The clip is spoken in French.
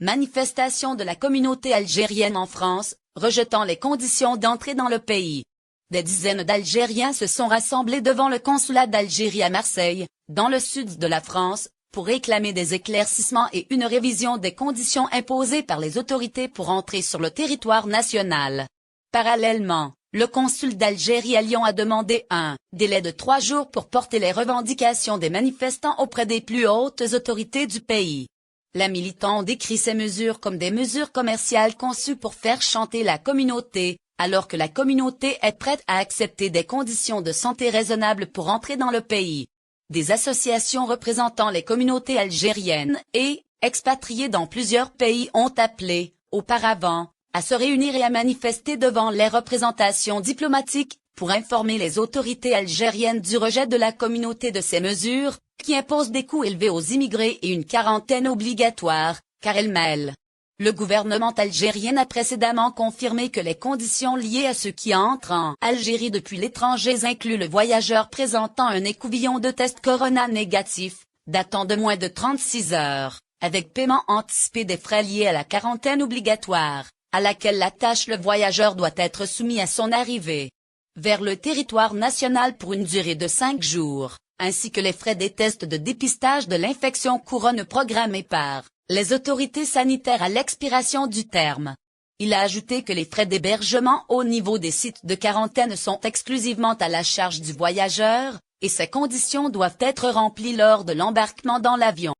Manifestation de la communauté algérienne en France, rejetant les conditions d'entrée dans le pays. Des dizaines d'Algériens se sont rassemblés devant le consulat d'Algérie à Marseille, dans le sud de la France, pour réclamer des éclaircissements et une révision des conditions imposées par les autorités pour entrer sur le territoire national. Parallèlement, le consul d'Algérie à Lyon a demandé un délai de 3 jours pour porter les revendications des manifestants auprès des plus hautes autorités du pays. La militante décrit ces mesures comme des mesures commerciales conçues pour faire chanter la communauté, alors que la communauté est prête à accepter des conditions de santé raisonnables pour entrer dans le pays. Des associations représentant les communautés algériennes et expatriées dans plusieurs pays ont appelé, auparavant, à se réunir et à manifester devant les représentations diplomatiques, pour informer les autorités algériennes du rejet de la communauté de ces mesures, qui imposent des coûts élevés aux immigrés et une quarantaine obligatoire, car elles mêlent. Le gouvernement algérien a précédemment confirmé que les conditions liées à ceux qui entrent en Algérie depuis l'étranger incluent le voyageur présentant un écouvillon de test Corona négatif, datant de moins de 36 heures, avec paiement anticipé des frais liés à la quarantaine obligatoire, à laquelle l'attache le voyageur doit être soumis à son arrivée vers le territoire national pour une durée de 5 jours, ainsi que les frais des tests de dépistage de l'infection couronne programmés par les autorités sanitaires à l'expiration du terme. Il a ajouté que les frais d'hébergement au niveau des sites de quarantaine sont exclusivement à la charge du voyageur, et ces conditions doivent être remplies lors de l'embarquement dans l'avion.